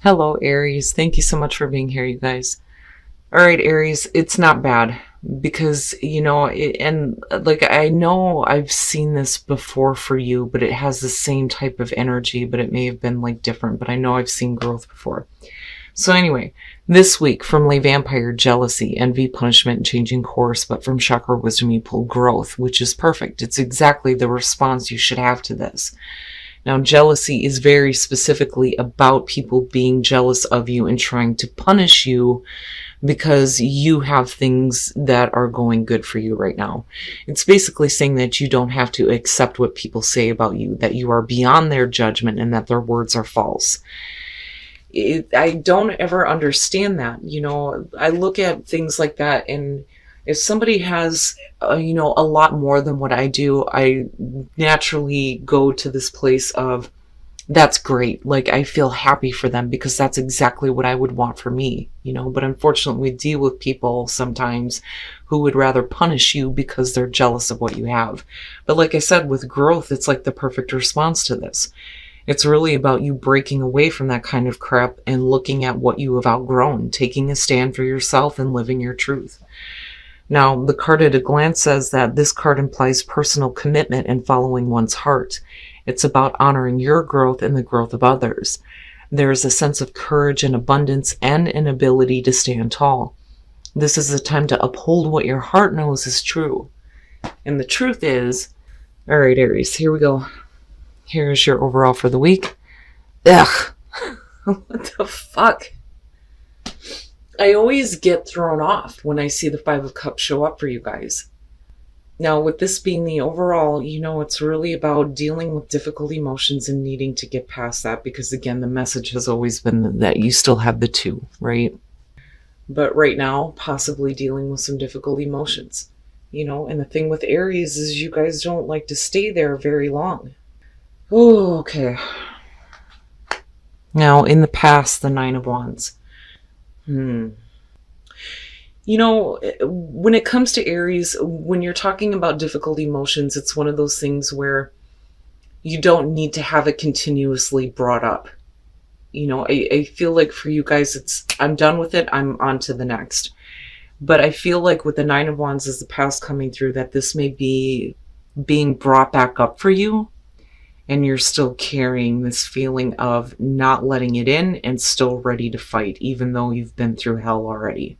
Hello, Aries. Thank you so much for being here, you guys. All right, Aries, it's not bad because, I know I've seen this before for you, but it has the same type of energy, but it may have been like different, but I know I've seen growth before. So, anyway, this week from Lay Vampire, jealousy, envy, punishment, and changing course, but from Chakra Wisdom, you pull growth, which is perfect. It's exactly the response you should have to this. Now, jealousy is very specifically about people being jealous of you and trying to punish you because you have things that are going good for you right now. It's basically saying that you don't have to accept what people say about you, that you are beyond their judgment and that their words are false. I don't ever understand that. I look at things like that, and if somebody has, a lot more than what I do, I naturally go to this place of, that's great. Like, I feel happy for them because that's exactly what I would want for me, but unfortunately we deal with people sometimes who would rather punish you because they're jealous of what you have. But like I said, with growth, it's like the perfect response to this. It's really about you breaking away from that kind of crap and looking at what you have outgrown, taking a stand for yourself and living your truth. Now, the card at a glance says that this card implies personal commitment and following one's heart. It's about honoring your growth and the growth of others. There is a sense of courage and abundance and an ability to stand tall. This is a time to uphold what your heart knows is true. And the truth is, all right, Aries, here we go. Here's your overall for the week. Ugh. What the fuck? I always get thrown off when I see the Five of Cups show up for you guys. Now, with this being the overall, it's really about dealing with difficult emotions and needing to get past that because, again, the message has always been that you still have the two, right? But right now, possibly dealing with some difficult emotions, and the thing with Aries is you guys don't like to stay there very long. Oh, okay. Now, in the past, the Nine of Wands. When it comes to Aries, when you're talking about difficult emotions, it's one of those things where you don't need to have it continuously brought up. I feel like for you guys, I'm done with it. I'm on to the next. But I feel like with the Nine of Wands as the past coming through, that this may be being brought back up for you. And you're still carrying this feeling of not letting it in and still ready to fight, even though you've been through hell already.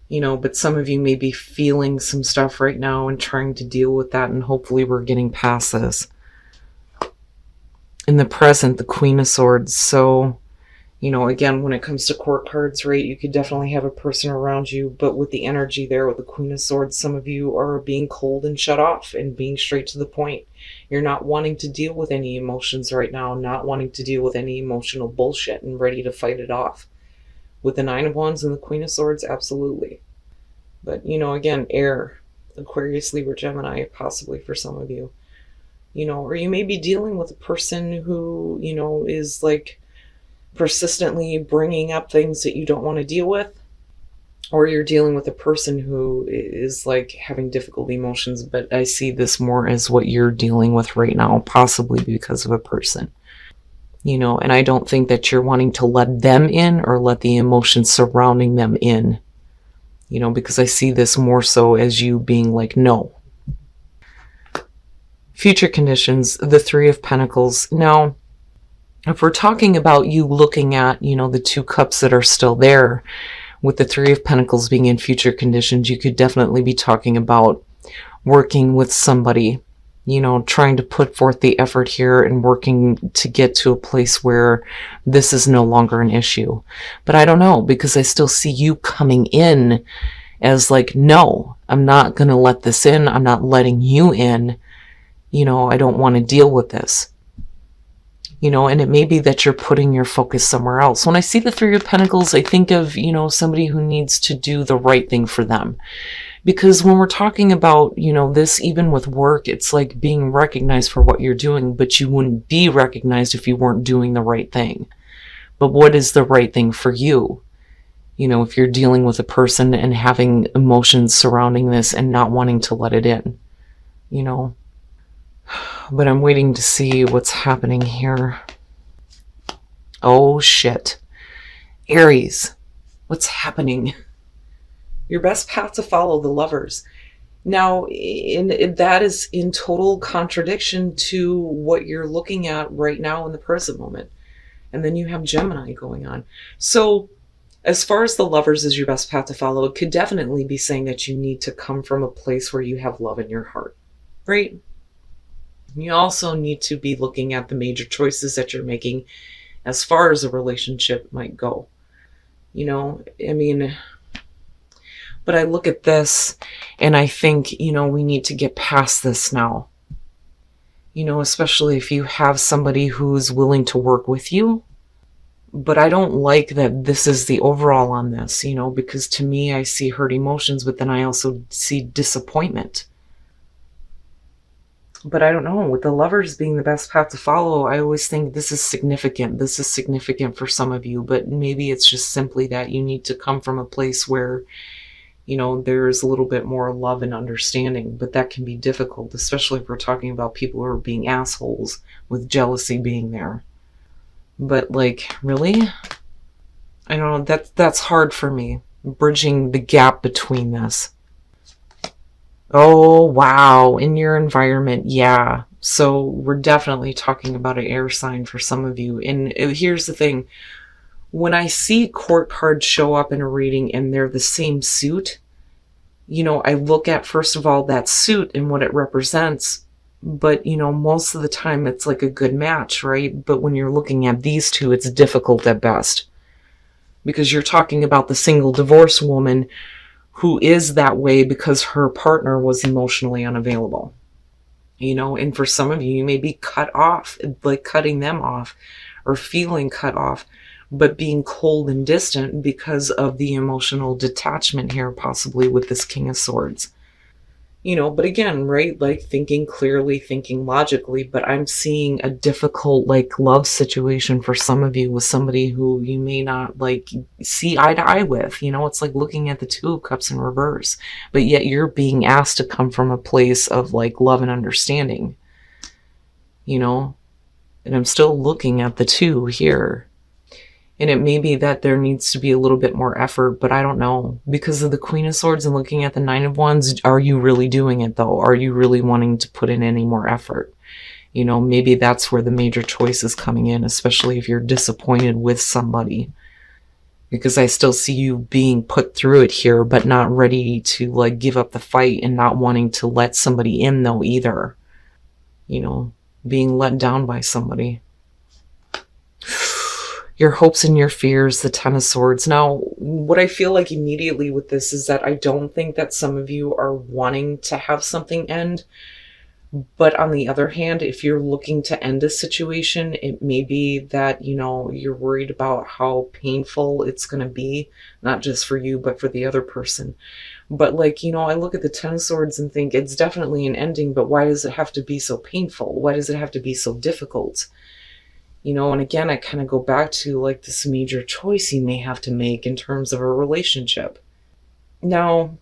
But some of you may be feeling some stuff right now and trying to deal with that, and hopefully we're getting past this. In the present, the Queen of Swords. So, again, when it comes to court cards, right, you could definitely have a person around you, but with the energy there with the Queen of Swords, some of you are being cold and shut off and being straight to the point. You're not wanting to deal with any emotions right now, not wanting to deal with any emotional bullshit and ready to fight it off. With the Nine of Wands and the Queen of Swords, absolutely. But, again, air, Aquarius, Libra, Gemini, possibly for some of you. Or you may be dealing with a person who, is like persistently bringing up things that you don't want to deal with. Or you're dealing with a person who is like having difficult emotions, but I see this more as what you're dealing with right now, possibly because of a person. And I don't think that you're wanting to let them in or let the emotions surrounding them in, because I see this more so as you being like, no. Future conditions, the Three of Pentacles. Now, if we're talking about you looking at, the two cups that are still there, with the Three of Pentacles being in future conditions, you could definitely be talking about working with somebody, trying to put forth the effort here and working to get to a place where this is no longer an issue. But I don't know, because I still see you coming in as like, no, I'm not going to let this in. I'm not letting you in. I don't want to deal with this. And it may be that you're putting your focus somewhere else. When I see the Three of Pentacles, I think of, somebody who needs to do the right thing for them. Because when we're talking about, this, even with work, it's like being recognized for what you're doing, but you wouldn't be recognized if you weren't doing the right thing. But what is the right thing for you? If you're dealing with a person and having emotions surrounding this and not wanting to let it in, But I'm waiting to see what's happening here. Oh, shit. Aries, what's happening? Your best path to follow, the Lovers. Now, that is in total contradiction to what you're looking at right now in the present moment. And then you have Gemini going on. So, as far as the Lovers is your best path to follow, it could definitely be saying that you need to come from a place where you have love in your heart, right? You also need to be looking at the major choices that you're making as far as a relationship might go. You know, I mean, but I look at this and I think, we need to get past this now. Especially if you have somebody who's willing to work with you. But I don't like that this is the overall on this, because to me, I see hurt emotions, but then I also see disappointment. But I don't know, with the Lovers being the best path to follow, I always think this is significant. This is significant for some of you, but maybe it's just simply that you need to come from a place where, there's a little bit more love and understanding, but that can be difficult, especially if we're talking about people who are being assholes with jealousy being there. But really? I don't know, that's hard for me, bridging the gap between this. Oh, wow. In your environment, yeah. So we're definitely talking about an air sign for some of you. And here's the thing. When I see court cards show up in a reading and they're the same suit, I look at, first of all, that suit and what it represents. But, most of the time it's like a good match, right? But when you're looking at these two, it's difficult at best. Because you're talking about the single divorced woman who is that way because her partner was emotionally unavailable. And for some of you, you may be cut off, like cutting them off or feeling cut off, but being cold and distant because of the emotional detachment here, possibly with this King of Swords. But again, right, like thinking clearly, thinking logically, but I'm seeing a difficult, love situation for some of you with somebody who you may not, see eye to eye with. It's like looking at the Two of Cups in reverse, but yet you're being asked to come from a place of, love and understanding, and I'm still looking at the two here. And it may be that there needs to be a little bit more effort, but I don't know. Because of the Queen of Swords and looking at the Nine of Wands, are you really doing it though? Are you really wanting to put in any more effort? Maybe that's where the major choice is coming in, especially if you're disappointed with somebody. Because I still see you being put through it here, but not ready to give up the fight and not wanting to let somebody in though either. Being let down by somebody. Your hopes and your fears, the Ten of Swords. Now, what I feel like immediately with this is that I don't think that some of you are wanting to have something end. But on the other hand, if you're looking to end a situation, it may be that, you're worried about how painful it's going to be, not just for you, but for the other person. But I look at the Ten of Swords and think it's definitely an ending, but why does it have to be so painful? Why does it have to be so difficult? And again, I kind of go back to this major choice you may have to make in terms of a relationship. Now,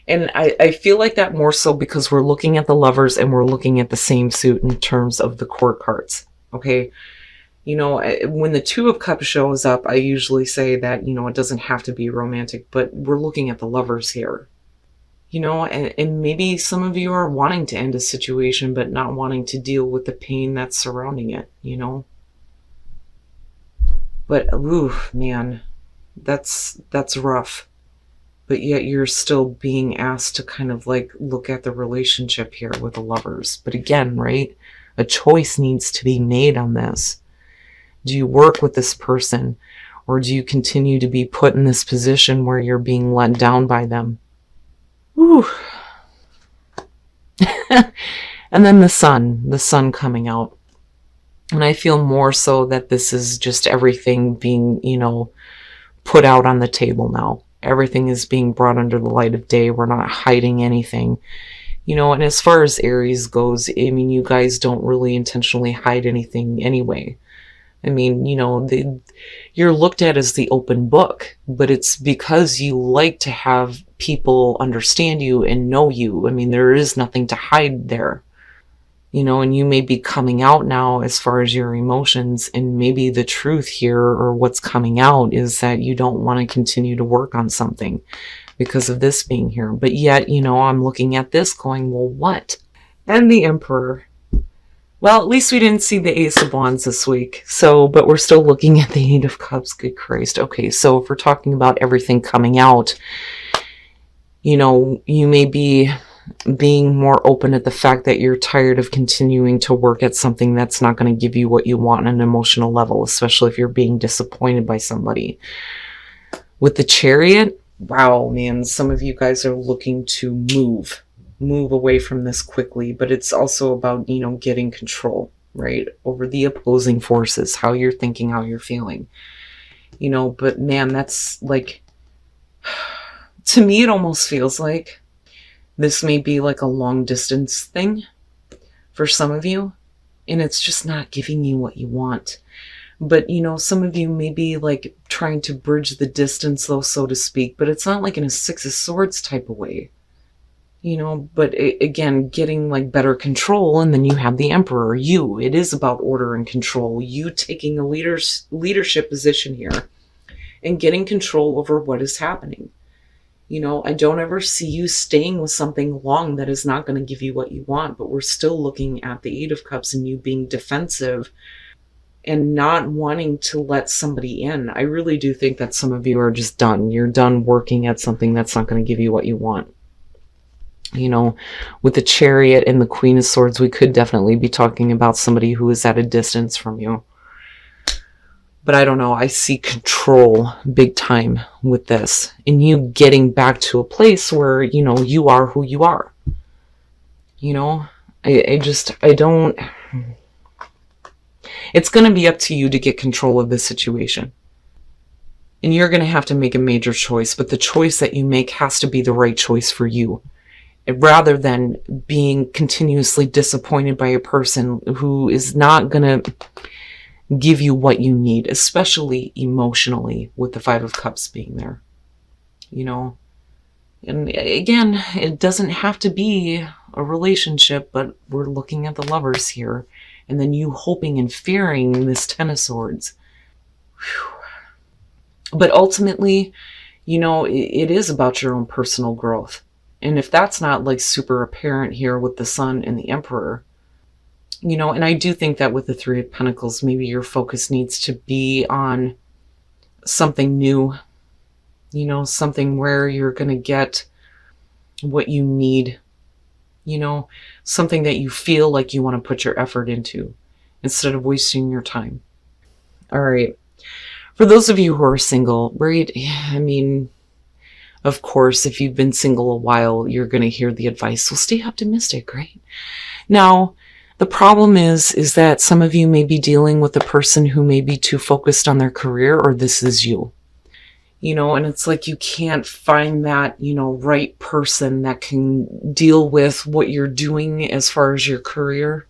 and I feel like that more so because we're looking at the Lovers and we're looking at the same suit in terms of the court cards. Okay. When the Two of Cups shows up, I usually say that, it doesn't have to be romantic, but we're looking at the Lovers here. And maybe some of you are wanting to end a situation, but not wanting to deal with the pain that's surrounding it, But, ooh, man, that's rough. But yet you're still being asked to kind of look at the relationship here with the Lovers. But again, right, a choice needs to be made on this. Do you work with this person, or do you continue to be put in this position where you're being let down by them? Ooh. And then the sun coming out. And I feel more so that this is just everything being, put out on the table now. Everything is being brought under the light of day. We're not hiding anything. And as far as Aries goes, I mean, you guys don't really intentionally hide anything anyway. I mean, you're looked at as the open book, but it's because you like to have people understand you and know you. I mean, there is nothing to hide there. And you may be coming out now as far as your emotions, and maybe the truth here, or what's coming out, is that you don't want to continue to work on something because of this being here. But yet, I'm looking at this going, well, what? And the Emperor. Well, at least we didn't see the Ace of Wands this week. So, but we're still looking at the Eight of Cups. Good Christ. Okay, so if we're talking about everything coming out, you may be being more open at the fact that you're tired of continuing to work at something that's not going to give you what you want on an emotional level, especially if you're being disappointed by somebody. With the Chariot, wow, man, some of you guys are looking to move away from this quickly, but it's also about, getting control, right, over the opposing forces, how you're thinking, how you're feeling, but man, that's like, to me, it almost feels like this may be like a long distance thing for some of you, and it's just not giving you what you want. But, some of you may be like trying to bridge the distance, though, so to speak, but it's not like in a Six of Swords type of way, but again, getting like better control. And then you have the Emperor. It is about order and control. You taking a leadership position here and getting control over what is happening. I don't ever see you staying with something long that is not going to give you what you want, but we're still looking at the Eight of Cups and you being defensive and not wanting to let somebody in. I really do think that some of you are just done. You're done working at something that's not going to give you what you want. With the Chariot and the Queen of Swords, we could definitely be talking about somebody who is at a distance from you. But I don't know, I see control big time with this. And you getting back to a place where, you are who you are. I don't... It's going to be up to you to get control of this situation. And you're going to have to make a major choice, but the choice that you make has to be the right choice for you, rather than being continuously disappointed by a person who is not going to give you what you need, especially emotionally, with the Five of Cups being there. And again, it doesn't have to be a relationship, but we're looking at the Lovers here. And then you hoping and fearing this Ten of Swords. Whew. But ultimately, it is about your own personal growth. And if that's not like super apparent here with the Sun and the Emperor, and I do think that with the Three of Pentacles, maybe your focus needs to be on something new, something where you're going to get what you need, something that you feel like you want to put your effort into instead of wasting your time. All right. For those of you who are single, right? I mean, of course, if you've been single a while, you're going to hear the advice, well, stay optimistic, right? Now, the problem is that some of you may be dealing with a person who may be too focused on their career, or this is you. And it's like you can't find that, right person that can deal with what you're doing as far as your career.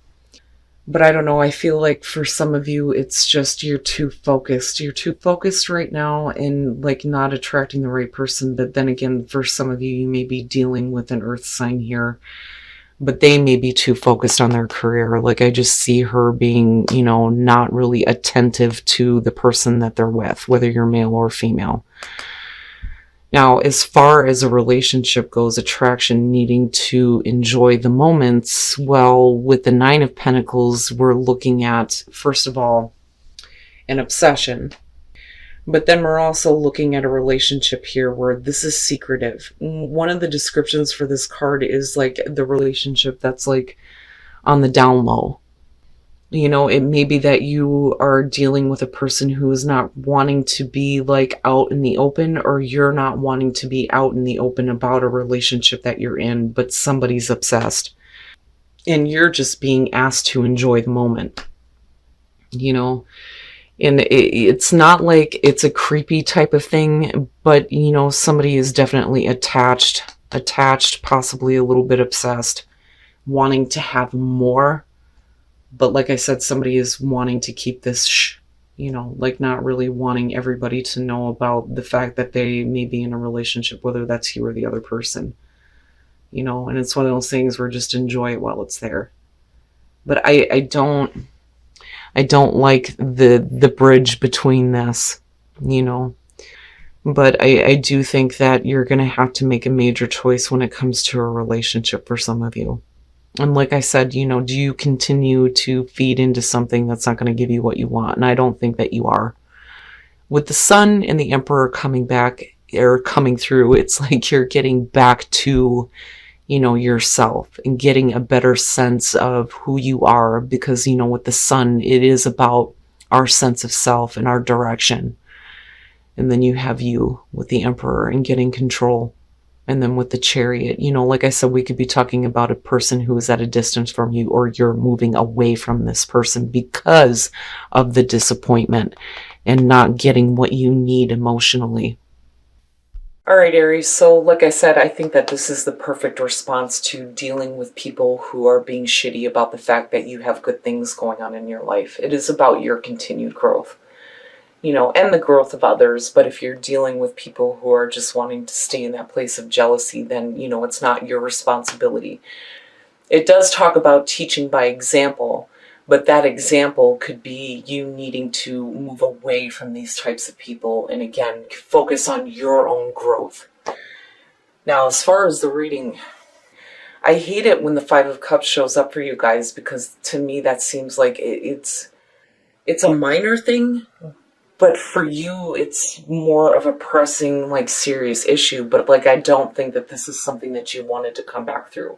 But I don't know, I feel like for some of you, it's just you're too focused. You're too focused right now and like not attracting the right person. But then again, for some of you, you may be dealing with an earth sign here, but they may be too focused on their career. Like I just see her being, not really attentive to the person that they're with, whether you're male or female. Now, as far as a relationship goes, attraction, needing to enjoy the moments, well, with the Nine of Pentacles, we're looking at, first of all, an obsession. But then we're also looking at a relationship here where this is secretive. One of the descriptions for this card is like the relationship that's like on the down low. It may be that you are dealing with a person who is not wanting to be like out in the open, or you're not wanting to be out in the open about a relationship that you're in, but somebody's obsessed. And you're just being asked to enjoy the moment. And it's not like it's a creepy type of thing, but, somebody is definitely attached, possibly a little bit obsessed, wanting to have more. But like I said, somebody is wanting to keep this, like not really wanting everybody to know about the fact that they may be in a relationship, whether that's you or the other person. And it's one of those things where just enjoy it while it's there. But I don't like the bridge between this, you know. But I do think that you're going to have to make a major choice when it comes to a relationship for some of you. And like I said, you know, do you continue to feed into something that's not going to give you what you want? And I don't think that you are. With the Sun and the Emperor coming back or coming through, it's like you're getting back to, you know, yourself and getting a better sense of who you are, because, you know, with the Sun, it is about our sense of self and our direction. And then you have you with the Emperor and getting control. And then with the Chariot, you know, like I said, we could be talking about a person who is at a distance from you, or you're moving away from this person because of the disappointment and not getting what you need emotionally. All right, Aries. So, like I said, I think that this is the perfect response to dealing with people who are being shitty about the fact that you have good things going on in your life. It is about your continued growth, you know, and the growth of others. But if you're dealing with people who are just wanting to stay in that place of jealousy, then, you know, it's not your responsibility. It does talk about teaching by example, but that example could be you needing to move away from these types of people and, again, focus on your own growth. Now, as far as the reading, I hate it when the Five of Cups shows up for you guys, because to me that seems like it's a minor thing, but for you it's more of a pressing, like, serious issue. But, like, I don't think that this is something that you wanted to come back through.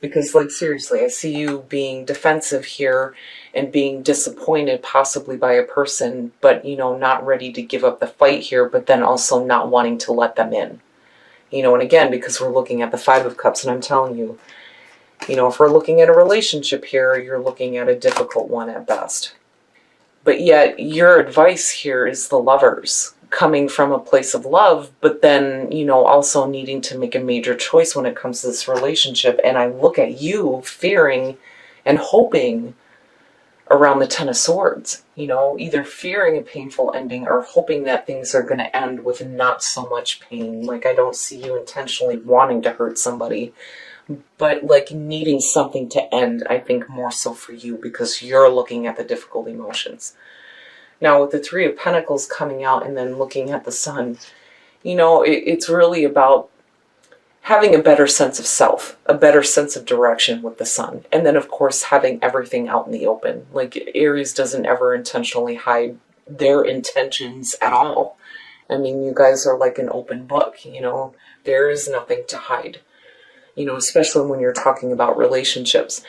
Because, like, seriously, I see you being defensive here and being disappointed possibly by a person, but, you know, not ready to give up the fight here, but then also not wanting to let them in. You know, and again, because we're looking at the Five of Cups, and I'm telling you, you know, if we're looking at a relationship here, you're looking at a difficult one at best. But yet, your advice here is the Lovers, coming from a place of love, but then, you know, also needing to make a major choice when it comes to this relationship. And I look at you fearing and hoping around the Ten of Swords, you know, either fearing a painful ending or hoping that things are going to end with not so much pain. Like, I don't see you intentionally wanting to hurt somebody, but, like, needing something to end, I think, more so for you, because you're looking at the difficult emotions. Now, with the Three of Pentacles coming out and then looking at the Sun, you know, it's really about having a better sense of self, a better sense of direction with the Sun. And then, of course, having everything out in the open. Like, Aries doesn't ever intentionally hide their intentions at all. I mean, you guys are like an open book, you know. There is nothing to hide, you know, especially when you're talking about relationships.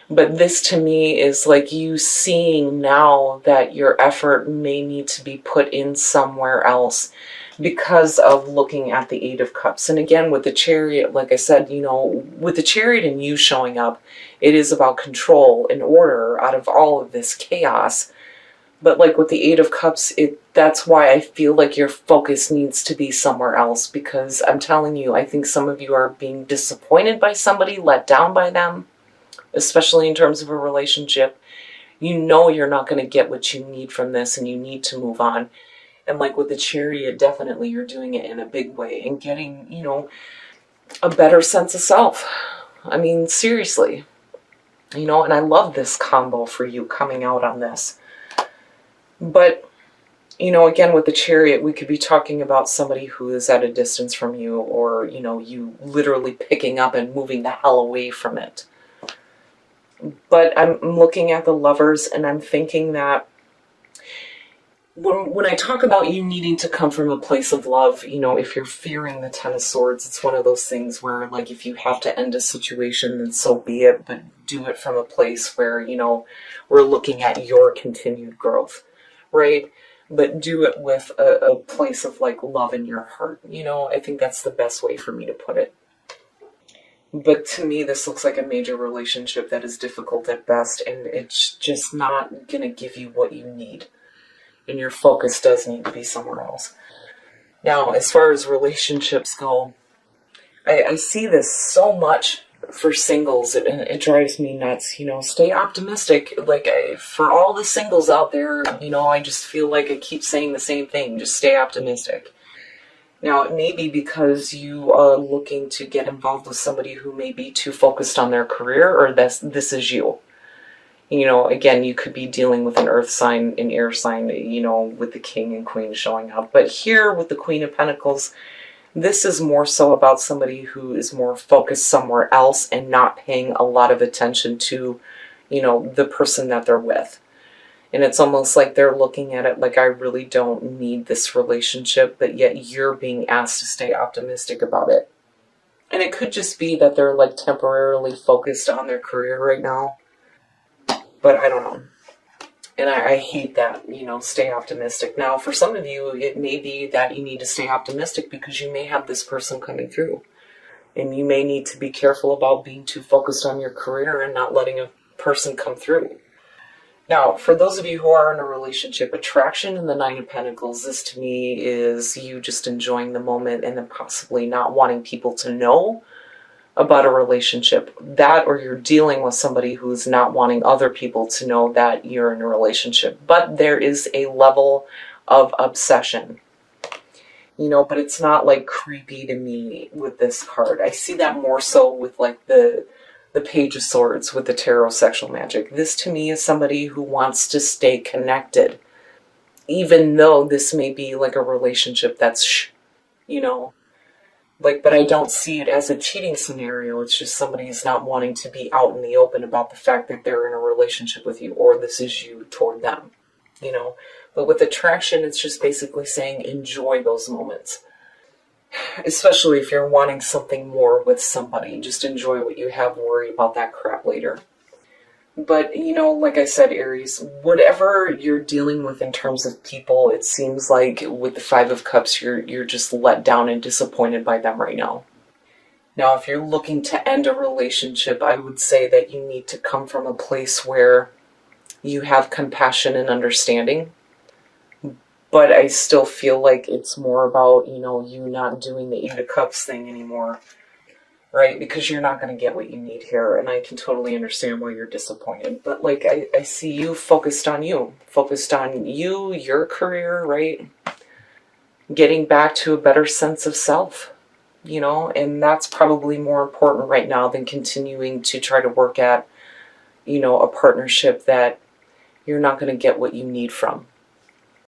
But this, to me, is like you seeing now that your effort may need to be put in somewhere else because of looking at the Eight of Cups. And again, with the Chariot, like I said, you know, with the Chariot and you showing up, it is about control and order out of all of this chaos. But, like, with the Eight of Cups, that's why I feel like your focus needs to be somewhere else. Because I'm telling you, I think some of you are being disappointed by somebody, let down by them, especially in terms of a relationship. You know you're not going to get what you need from this, and you need to move on. And, like, with the Chariot, definitely you're doing it in a big way and getting, you know, a better sense of self. I mean, seriously. You know, and I love this combo for you coming out on this. But, you know, again, with the Chariot, we could be talking about somebody who is at a distance from you, or, you know, you literally picking up and moving the hell away from it. But I'm looking at the Lovers, and I'm thinking that when I talk about you needing to come from a place of love, you know, if you're fearing the Ten of Swords, it's one of those things where, like, if you have to end a situation, then so be it, but do it from a place where, you know, we're looking at your continued growth, right? But do it with a place of, like, love in your heart. You know, I think that's the best way for me to put it. But to me, this looks like a major relationship that is difficult at best, and it's just not going to give you what you need. And your focus does need to be somewhere else. Now, as far as relationships go, I see this so much for singles, and it drives me nuts. You know, stay optimistic. Like, for all the singles out there, you know, I just feel like I keep saying the same thing. Just stay optimistic. Now, it may be because you are looking to get involved with somebody who may be too focused on their career, or this is you. You know, again, you could be dealing with an earth sign, an air sign, you know, with the king and queen showing up. But here with the Queen of Pentacles, this is more so about somebody who is more focused somewhere else and not paying a lot of attention to, you know, the person that they're with. And it's almost like they're looking at it like, I really don't need this relationship, but yet you're being asked to stay optimistic about it. And it could just be that they're like temporarily focused on their career right now. But I don't know. And I hate that, you know, stay optimistic. Now, for some of you, it may be that you need to stay optimistic because you may have this person coming through. And you may need to be careful about being too focused on your career and not letting a person come through. Now, for those of you who are in a relationship, attraction in the Nine of Pentacles, this to me is you just enjoying the moment and then possibly not wanting people to know about a relationship. That, or you're dealing with somebody who's not wanting other people to know that you're in a relationship. But there is a level of obsession, you know, but it's not like creepy to me with this card. I see that more so with like the Page of Swords with the tarot sexual magic. This to me is somebody who wants to stay connected, even though this may be like a relationship that's, you know, like, but I don't see it as a cheating scenario. It's just somebody is not wanting to be out in the open about the fact that they're in a relationship with you, or this is you toward them, you know. But with attraction, it's just basically saying enjoy those moments. Especially if you're wanting something more with somebody. Just enjoy what you have, worry about that crap later. But, you know, like I said, Aries, whatever you're dealing with in terms of people, it seems like with the Five of Cups, you're just let down and disappointed by them right now. Now, if you're looking to end a relationship, I would say that you need to come from a place where you have compassion and understanding. But I still feel like it's more about, you know, you not doing the Eight of Cups thing anymore. Right? Because you're not going to get what you need here. And I can totally understand why you're disappointed. But, like, I see you focused on you. Focused on you, your career, right? Getting back to a better sense of self, you know? And that's probably more important right now than continuing to try to work at, you know, a partnership that you're not going to get what you need from.